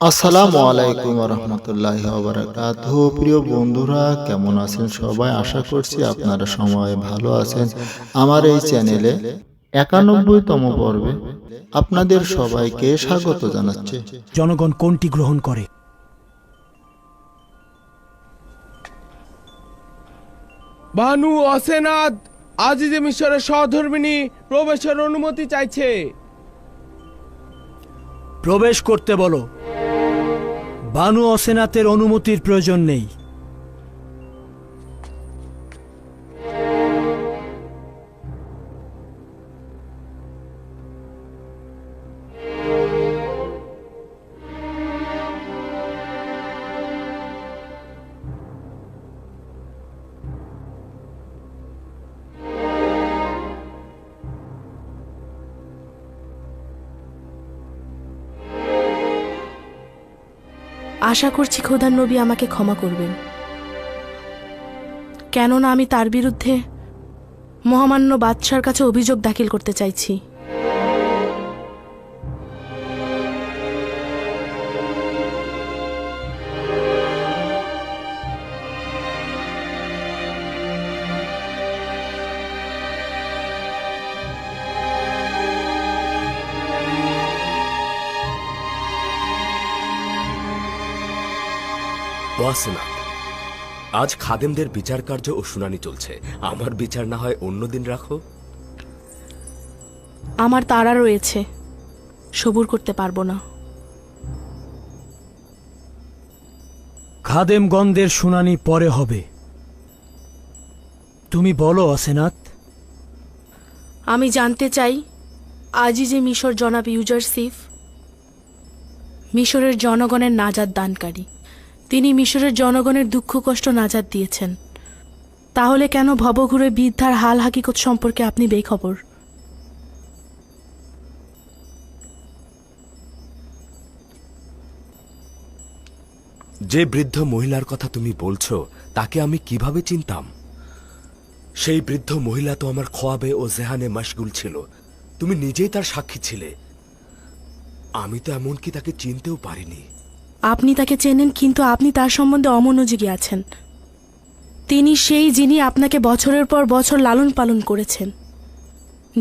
আসসালামু আলাইকুম রহমতুল্লাহি ওয়া বারাকাতুহু। প্রিয় বন্ধুরা, কেমন আছেন সবাই? আশা করছি আপনারা সবাই ভালো আছেন। আমার এই চ্যানেলে ৯১তম পর্বে আপনাদের সবাইকে স্বাগত জানাচ্ছি। জনগণ কোনটি গ্রহণ করে? বানু অসেনাদ আজিজে মিশরের সহধর্মিনী প্রবেশের অনুমতি চাইছে। প্রবেশ করতে বলো। বানু অসেনাতের অনুমতির প্রয়োজন নেই। আশা করছি খোদার নবী আমাকে ক্ষমা করবেন, কেননা আমি তার বিরুদ্ধে মহামান্য বাদশার কাছে অভিযোগ দাখিল করতে চাইছি। ওয়াসেনাত, আজ খাদেমদের বিচার কার্য ও শুনানি চলছে। আমার বিচার না হয় অন্যদিন রাখো। আমার তাড়া রয়েছে, সবুর করতে পারবো না। খাদেমগণদের শুনানি পরে হবে। তুমি বলো অসেনাত। আমি জানতে চাই, আজই যে মিশর জনাব ইউজারসিফ মিশরের জনগণের নাজাত দানকারী, তিনি মিশরের জনগণের দুঃখ কষ্ট নাজাত দিয়েছেন, তাহলে কেন ভবঘুরে বৃদ্ধার হাল হাকিকত সম্পর্কে আপনি বেখবর? যে বৃদ্ধ মহিলার কথা তুমি বলছো তাকে আমি কিভাবে চিনতাম? সেই বৃদ্ধ মহিলা তো আমার খোয়াবে ও জেহানে মশগুল ছিল। তুমি নিজেই তার সাক্ষী ছিলে। আমি তো এমনকি তাকে চিনতেও পারিনি। আপনি তাকে চেনেন, কিন্তু আপনি তার সম্বন্ধে অমনোযোগী আছেন। তিনি সেই যিনি আপনাকে বছরের পর বছর লালন পালন করেছেন।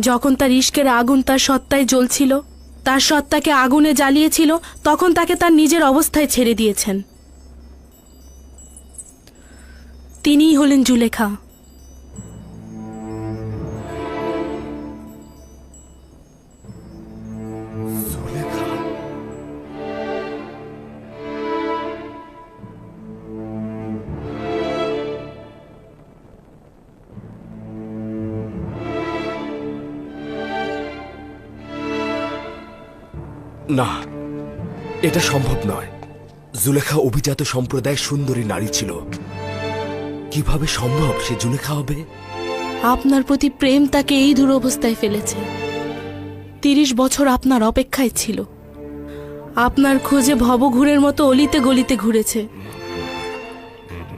যখন তার ইশকের আগুন তার সত্তায় জ্বলছিল, তার সত্তাকে আগুনে জ্বালিয়েছিল, তখন তাকে তার নিজের অবস্থায় ছেড়ে দিয়েছেন। তিনিই হলেন জুলেখা। না, এটা সম্ভব নয়। জুলেখা অভিজাত সম্প্রদায়ের সুন্দরী নারী ছিল। কিভাবে সম্ভব সে জুলেখা হবে? আপনার প্রতি প্রেম তাকে এই দুরবস্থায় ফেলেছে। ৩০ বছর আপনার অপেক্ষায় ছিল, আপনার খোঁজে ভবঘুরের মতো অলিতে গলিতে ঘুরেছে।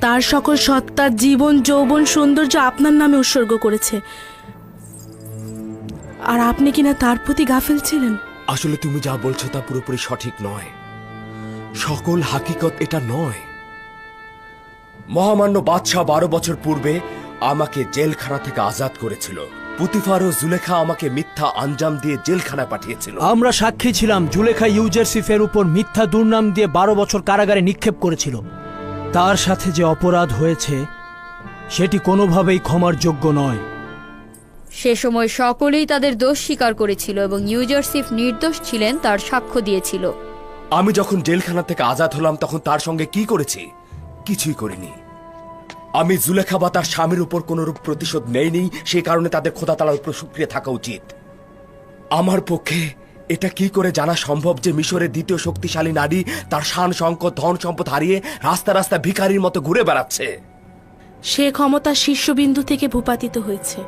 তার সকল সত্তা, জীবন, যৌবন, সৌন্দর্য আপনার নামে উৎসর্গ করেছে, আর আপনি কিনা তার প্রতি গাফেল ছিলেন। আসলে তুমি যা বলছো তা পুরোপুরি সঠিক নয়। সকল হাকিকত এটা নয়। মহামান্য বাদশাহ ১২ বছর পূর্বে আমাকে জেলখানা থেকে আজাদ করেছিল। পুতিফার ও জুলেখা আমাকে মিথ্যা আঞ্জাম দিয়ে জেলখানায় পাঠিয়েছিল। আমরা সাক্ষী ছিলাম। জুলেখা ইউজারসিফের উপর মিথ্যা দুর্নাম দিয়ে ১২ বছর কারাগারে নিক্ষেপ করেছিল। তার সাথে যে অপরাধ হয়েছে সেটি কোনোভাবেই ক্ষমার যোগ্য নয়। সে সময় সকলেই তাদের দোষ স্বীকার করেছিল এবং ইউজারসিফ নির্দোষ ছিলেন তার সাক্ষ্য দিয়েছিল। আমি যখন জেলখানা থেকে আজাদ হলাম তখন তার সঙ্গে কি করেছি? কিছুই করিনি। আমি জুলেখা বা তার স্বামীর উপর কোনরূপ প্রতিশোধ নেইনি। সেই কারণে তাদের খোদা তাআলার উপর শুকরিয়া থাকা উচিত। আমার পক্ষে এটা কি করে জানা সম্ভব যে মিশরের দ্বিতীয় শক্তিশালী নারী তার শান শঙ্কর ধন সম্পদ হারিয়ে রাস্তা রাস্তা ভিখারির মতো ঘুরে বেড়াচ্ছে? সে ক্ষমতা শীর্ষবিন্দু থেকে ভূপাতিত হয়েছে।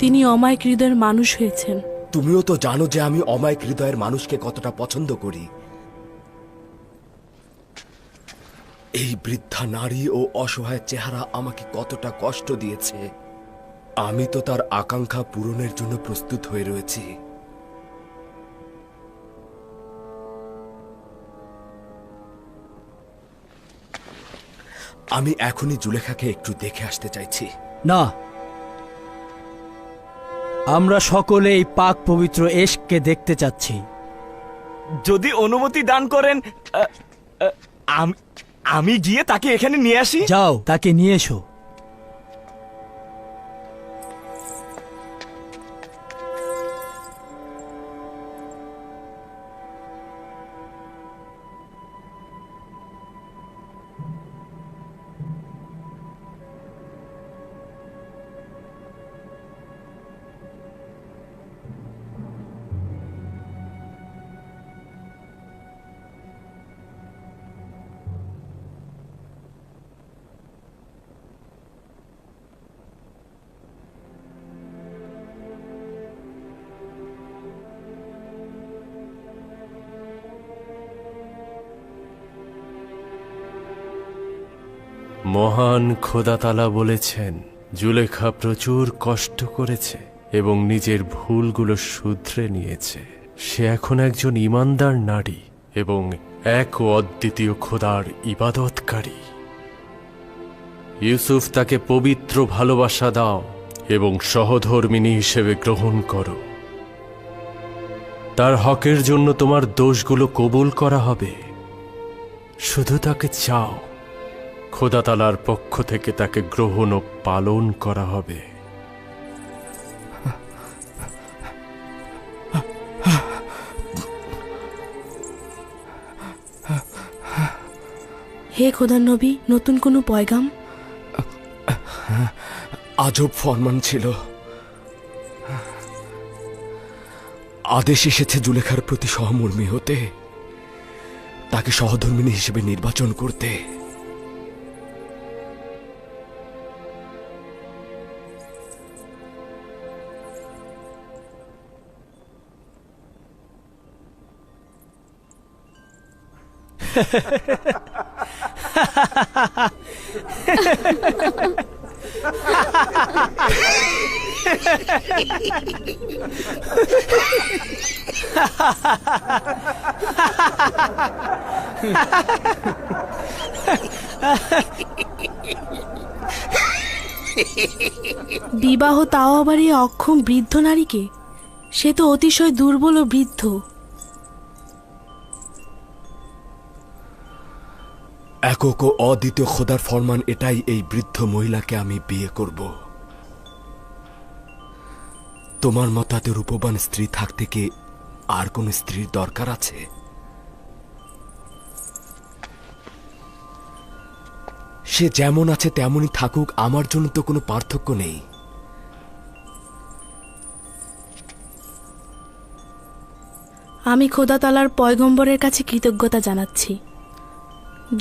তিনি অমায়িক হৃদয়ের মানুষ হয়েছেন। তুমিও তো জানো যে আমি অমায়িক হৃদয়ের মানুষকে কতটা পছন্দ করি। এই বৃদ্ধা নারী ও অসহায় চেহারা আমাকে কতটা কষ্ট দিয়েছে। আমি তো তার আকাঙ্ক্ষা পূরণের জন্য প্রস্তুত হয়ে রয়েছি। আমি এখনই জুলেখাকে একটু দেখে আসতে চাইছি। না, আমরা সকলে এই পাক পবিত্র এশকে দেখতে চাচ্ছি। যদি অনুমতি দান করেন, আমি গিয়ে তাকে এখানে নিয়ে আসি। যাও, তাকে নিয়ে এসো। মহান খোদাতালা বলেছেন, জুলেখা প্রচুর কষ্ট করেছে এবং নিজের ভুলগুলো শুধরে নিয়েছে। সে এখন একজন ঈমানদার নারী এবং এক ও অদ্বিতীয় খোদার ইবাদতকারী। ইউসুফ তাকে পবিত্র ভালোবাসা দাও এবং সহধর্মিণী হিসেবে গ্রহণ করো। তার হকের জন্য তোমার দোষগুলো কবুল করা হবে। শুধু তাকে চাও, খোদাতালার পক্ষ থেকে তাকে গ্রহণ ও পালন করা হবে। হে খোদার নবী, নতুন কোনো পয়গাম? আজব ফরমান ছিল। আদেশ এসেছে জুলেখার প্রতি সহমর্মী হতে, তাকে সহধর্মিণী হিসেবে নির্বাচন করতে। বিবাহ, তাও আবার এই অক্ষম বৃদ্ধ নারীকে? সে তো অতিশয় দুর্বল ও বৃদ্ধ। একক ও অদ্বিতীয় খোদার ফরমান এটাই, এই বৃদ্ধ মহিলাকে আমি বিয়ে করব। তোমার মতাতে রূপবান স্ত্রী থাকতে কি আর কোন স্ত্রীর দরকার আছে? সে যেমন আছে তেমনই থাকুক, আমার জন্য তো কোনো পার্থক্য নেই। আমি খোদা তালার পয়গম্বরের কাছে কৃতজ্ঞতা জানাচ্ছি।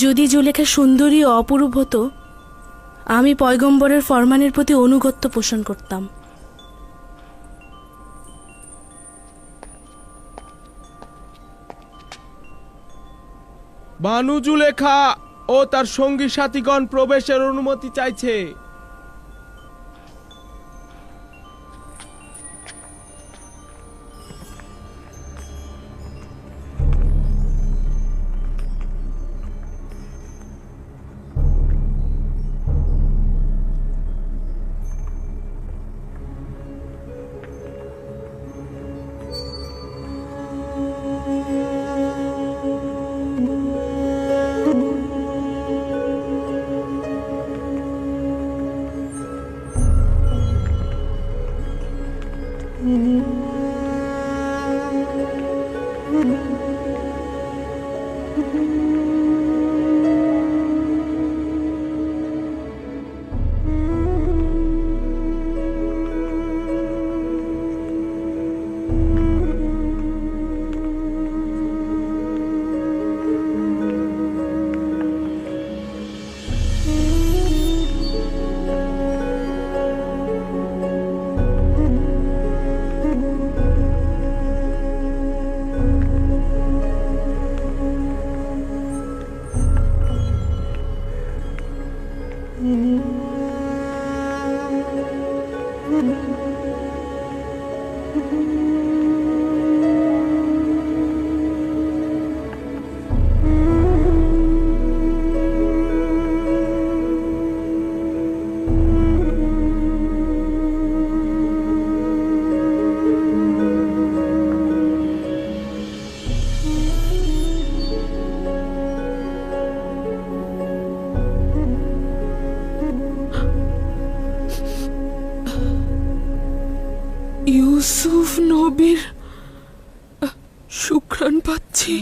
যদি জুলেখা সুন্দরী ও অপরূপ হতো, আমি পয়গম্বরের ফরমানের প্রতি অনুগত্য পোষণ করতাম। বানু জুলেখা ও তার সঙ্গী সাথীগণ প্রবেশের অনুমতি চাইছে। ইউসুফ নবীর সুঘ্রাণ পাচ্ছি।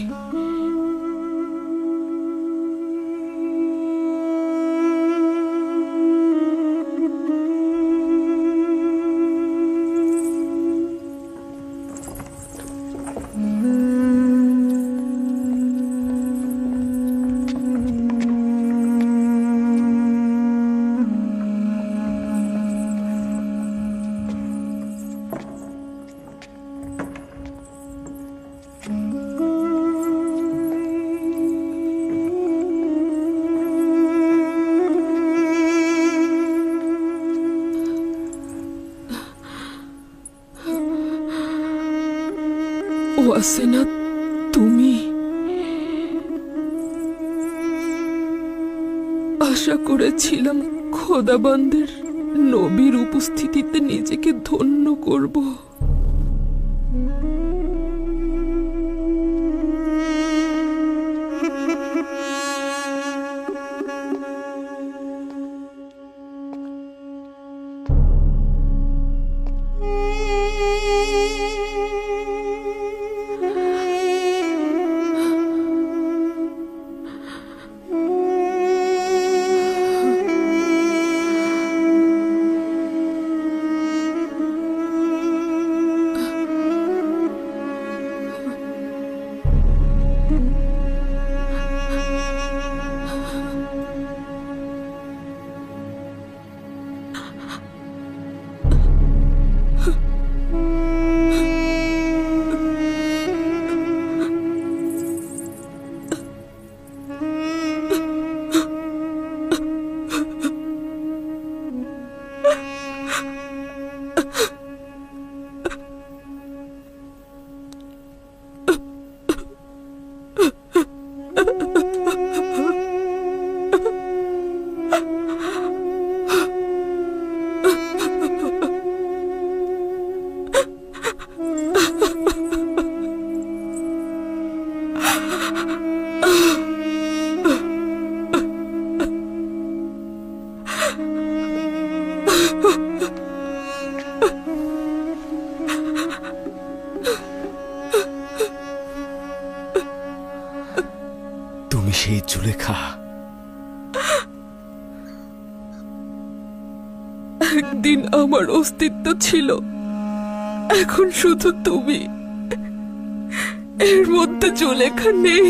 ওয়াসেনা, তুমি? আশা করেছিলাম খোদাবন্দের নবীর উপস্থিতিতে নিজেকে ধন্য করব। তুমি সেই জুলেখা? একদিন আমার অস্তিত্ব ছিল, এখন শুধু তুমি। এর মধ্যে জুলেখা নেই।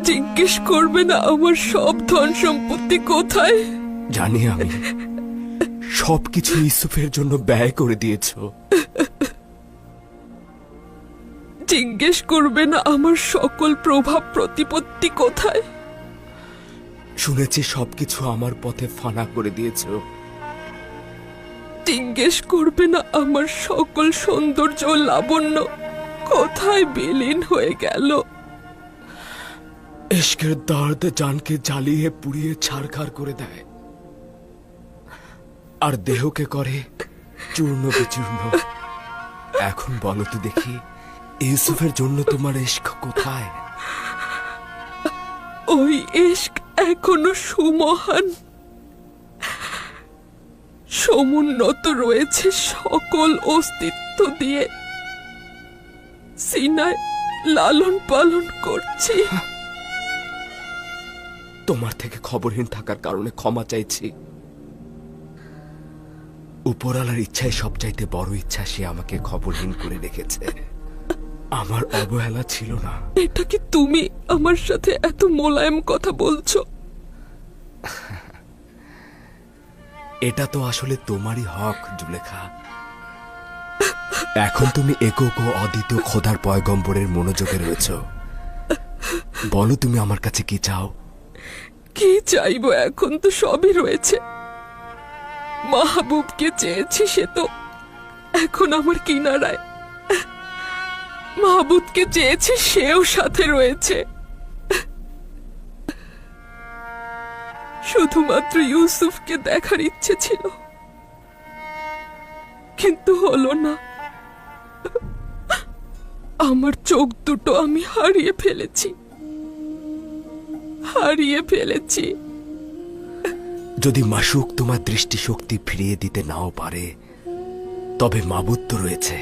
জিজ্ঞেস করবে না আমার সব ধন সম্পত্তি কোথায়? জানি আমি, সবকিছু ইউসুফের জন্য ব্যয় করে দিয়েছো। জিজ্ঞেস করবে না আমার সকল প্রভাব প্রতিপত্তি কোথায়? শুনেছি সবকিছু আমার পথে ফানা করে দিয়েছো। জিজ্ঞেস করবে না আমার সকল সৌন্দর্য ও লাবণ্য কোথায় বিলীন হয়ে গেল? ইশকের দর্দ জানকে জ্বালিয়ে পুড়িয়ে ছারখার করে দেয়, আর দেহকে করে চূর্ণ বিচূর্ণ। এখন বলো তো দেখি, ইউসুফের জন্য তোমার ইশক কোথায়? ওই ইশক এখনো সুমহান, সমুন্নত রয়েছে সকল অস্তিত্ব দিয়ে। সিনায় লালন পালন করছি। তোমার থেকে খবরহীন থাকার কারণে ক্ষমা চাইছি। উপরওয়ালার ইচ্ছাই সবচাইতে বড় ইচ্ছা, সে আমাকে খবরহীন করে রেখেছে। আমার অবহেলা ছিল না। এটা কি তুমি আমার সাথে এত মোলায়েম কথা বলছো? এটা তো আসলে তোমারই হক জুলেখা। এখন তুমি একক ও অদ্বিতীয় খোদার পয়গম্বরের মনোযোগে রয়েছ। বলো তুমি আমার কাছে কি চাও? কি চাইবো? এখন তো সবই রয়েছে। মাহবুবকে চেয়েছি, সে তো এখন আমার কিনারায়। মাহবুবকে চেয়েছি, সেও সাথে রয়েছে। শুধুমাত্র ইউসুফকে দেখার ইচ্ছে ছিল, কিন্তু হলো না। আমার চোখ দুটো আমি হারিয়ে ফেলেছি। হারিয়ে ফেলেছি। যদি মাসুক তোমার দৃষ্টিশক্তি ফিরিয়ে দিতে নাও পারে, তবে মাবুদ তো রয়েছে।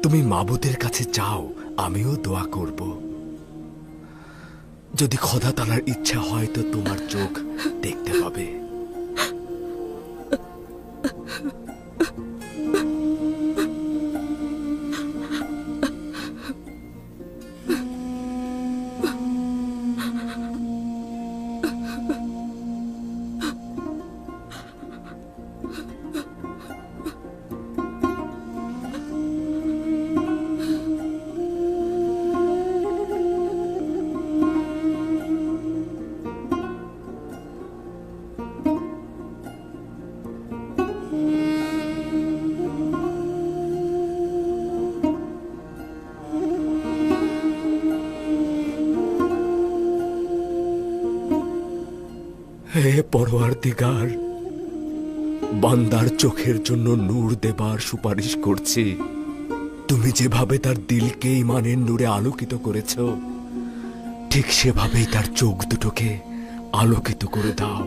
তুমি মাবুদের কাছে চাও, আমিও দোয়া করব। যদি খোদা তাআলার ইচ্ছা হয় তো তোমার চোখ দেখতে পাবে। হে পরওয়ারদিগার, বান্দার চোখের জন্য নূর দেবার সুপারিশ করছি। তুমি যেভাবে তার দিলকে ঈমানের নূরে আলোকিত করেছ, ঠিক সেভাবেই তার চোখ দুটোকে আলোকিত করে দাও।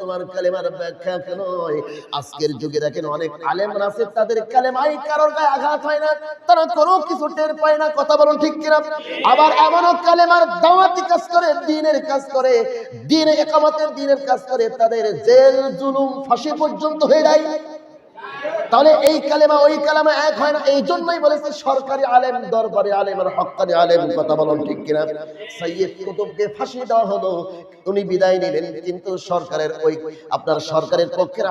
তোমার কালেমার ব্যাখ্যা কেন? আজকের যুগে দেখেন অনেক আলেমরা আছে, তাদের কালেমাই কারোর গায়ে আঘাত হয় না, তারা কোনো কিছু টের পায় না। কথা বলুন ঠিক কিনা? আবার এমনও কালেমার দাওয়াতি কাজ করে, দ্বীনের কাজ করে, দ্বীনে ইকামতের দ্বীনের কাজ করে, তাদের জেল জুলুম ফাঁসি পর্যন্ত হয়ে যায়। তাহলে এই কালেমা ওই কালেমা এক হয় না। এই জন্যই বলেছে সরকারি আলেম, দরবারি আলেম আর হক্কানি আলেম। কথা বলুন ঠিক কিনা? সৈয়দ কুতুবকে ফাঁসি দেওয়া হলো, উনি বিদায় নিলেন, কিন্তু সরকারের ওই আপনার সরকারের পক্ষের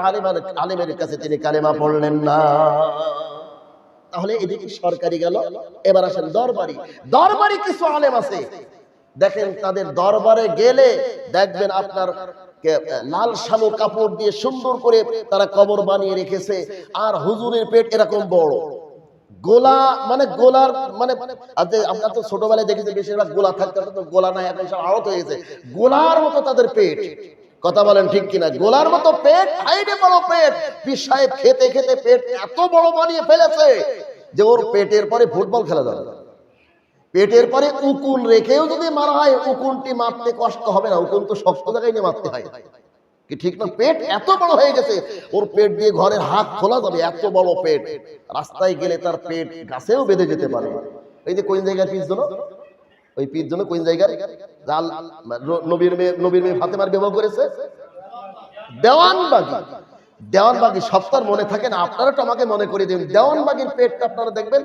আলেমের কাছে তিনি কালেমা পড়লেন না। তাহলে এদিকে সরকারি গেল, এবার আসেন দরবারি। দরবারি কিছু আলেম আছে, দেখেন তাদের দরবারে গেলে দেখবেন আপনার লাল শালু কাপড় দিয়ে সুন্দর করে তারা কবর বানিয়ে রেখেছে, আর হুজুরের পেট এরকম বড়, গোলা মানে গোলার মানে আমরা তো ছোটবেলায় দেখেছি বেশিরভাগ গোলা থাকতে, তো গোলা নাই, এখন সব আহত হয়েছে, গোলার মতো তাদের পেট। কথা বলেন ঠিক কিনা? গোলার মতো পেট, হাইটে বড় পেট। পীর সাহেব খেতে খেতে পেট এত বড় বানিয়ে ফেলেছে যে ওর পেটের পরে ফুটবল খেলা যাবে। পেটের পরে উকুন রেখেও যদি মারা হয়, উকুনটি মারতে কষ্ট হবে না, উকুন তো শক্ত জায়গায় নিয়ে মারতে হয়, কি ঠিক না? পেট এত বড় হয়ে গেছে, ওর পেট দিয়ে ঘরের হাত খোলা যাবে, এত বড় পেট। রাস্তায় গেলে তার পেট গাছেও বেঁধে যেতে পারে। এই যে কোন জায়গায় পিস জন্য, ওই পিস জন্য কোন জায়গায় নবীর মেয়ে ফাতেমার বিবাহ করেছে দেওয়ানবাগী। দেওয়ানবাগী সপ্তাহ মনে থাকে না, আপনারা তো আমাকে মনে করে দিন। দেওয়ানবাগীর পেটটা আপনারা দেখবেন,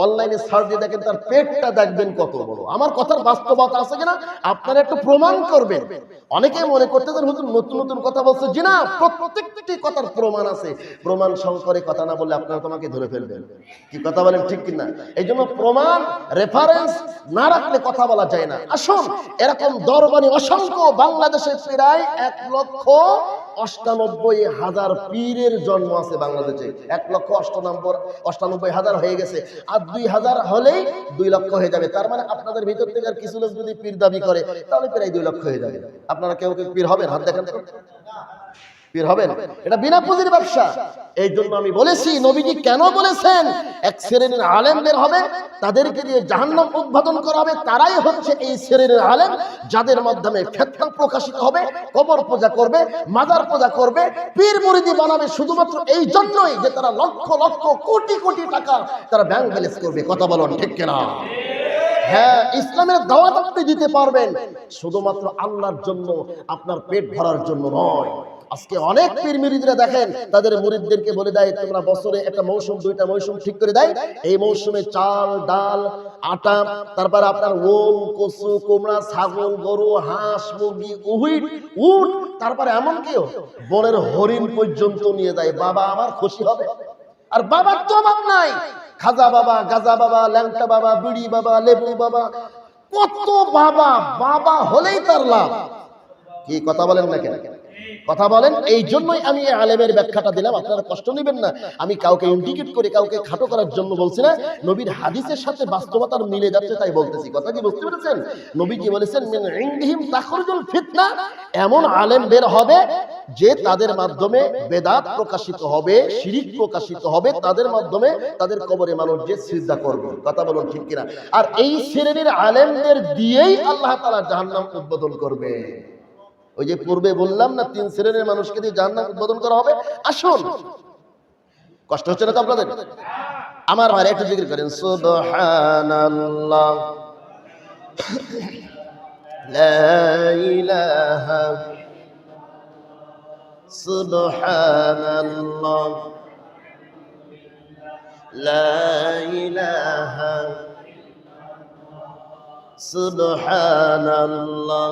অনলাইনে সার্চ দিয়ে দেখেন, তার পেটটা দেখবেন কত বড়। আমার কথার বাস্তবতা আছে কিনা আপনারা একটু প্রমাণ করবেন। অনেকেই মনে করতেছেন হুজুর নতুন নতুন কথা বলছে, জি না, প্রত্যেকটি কথার প্রমাণ আছে। প্রমাণ সংকরে কথা না বললে আপনারা তোমাকে ধরে ফেলবেন। কি কথা বলেন ঠিক কিনা? এই জন্য প্রমাণ রেফারেন্স না রাখলে কথা বলা যায় না। আসুন, এরকম দরবানি অসংখ্য বাংলাদেশে প্রায় 1,98,000 পীরের জন্ম আছে বাংলাদেশে। 1,98,000 হয়ে গেছে, আর 2,000 হলেই 2 লক্ষ হয়ে যাবে। তার মানে আপনাদের ভিতর থেকে আর কিছু লোক যদি পীর দাবি করে, তাহলে প্রায় 2 লক্ষ হয়ে যাবে। আপনারা কেউ কেউ পীর হবেন? হাত দেখেন তো। পীর হবেন, এটা বিনা পুঁজির ব্যবসা। এই জন্য আমি বলেছি, নবীজি কেন বলেছেন এক শ্রেণীর আলেম বের হবে, তাদেরকে দিয়ে জাহান্নাম উদ্বোধন করা হবে। তারাই হচ্ছে এই শ্রেণীর আলেম যাদের মাধ্যমে ফিতনা প্রকাশিত হবে, কবর পূজা করবে, মাজার পূজা করবে, পীর মুরিদি বানাবে, শুধুমাত্র এই জন্যই যে তারা লক্ষ লক্ষ কোটি কোটি টাকা তারা ব্যাংক ব্যালেন্স করবে। কথা বলুন ঠিক কিনা? হ্যাঁ, ইসলামের দাওয়াত আপনি দিতে পারবেন, শুধুমাত্র আল্লাহর জন্য, আপনার পেট ভরার জন্য নয়। আজকে অনেক পীর মুরিদরা দেখেন তাদের মুরিদদেরকে বলে দেয়, তোমরা বছরে একটা মৌসুম, দুইটা মৌসুম ঠিক করে দেয়, এই মৌসুমে চাল, ডাল, আটা, তারপর আপনার ওল, কচু, কুমড়া, ছাগল, গরু, হাঁস, মুরগি, উট, তারপরে এমন কেউ বনের হরিণ পর্যন্ত নিয়ে যায়। বাবা আমার খুশি হবে। আর বাবার তো অভাব নাই, খাজা বাবা, গাজা বাবা, ল্যাংটা বাবা, বিড়ি বাবা, লেবু বাবা, কত বাবা। বাবা হলেই তার লাভ। কি কথা বলেন না কেন? কথা বলেন। এই জন্যই আমি এই আলেমের ব্যাখ্যাটা দিলাম, আপনারা কষ্ট নেবেন না। আমি কাউকে ইন্ডিকেট করে কাউকে খাটো করার জন্য বলছি না, নবীর হাদিসের সাথে বাস্তবতার মিলে যাচ্ছে তাই বলতেছি। কথা কি বুঝতে পেরেছেন? নবী কি বলেছেন, মিন ইনদিহিম তাখরুজুল ফিতনা, এমন আলেম বের হবে যে তাদের মাধ্যমে বেদাত প্রকাশিত হবে, শিরিক প্রকাশিত হবে, তাদের মাধ্যমে তাদের কবরে মানুষ যে সিজদা করবে। কথা বলুন ঠিক কিনা? আর এই শ্রেণীর আলেমদের দিয়েই আল্লাহ তাআলা জাহান্নাম উদ্বোধন করবে। ওই যে পূর্বে বললাম না, 3 শ্রেণীর মানুষকে দিয়ে জাহান্নাম উদ্বোধন করা হবে। আসুন, কষ্ট হচ্ছে না তো আপনাদের? আমার ভাই একটু জিকির করেন, সুবহানাল্লাহ, লা ইলাহা, সুবহানাল্লাহ, লা ইলাহা, সুবহানাল্লাহ।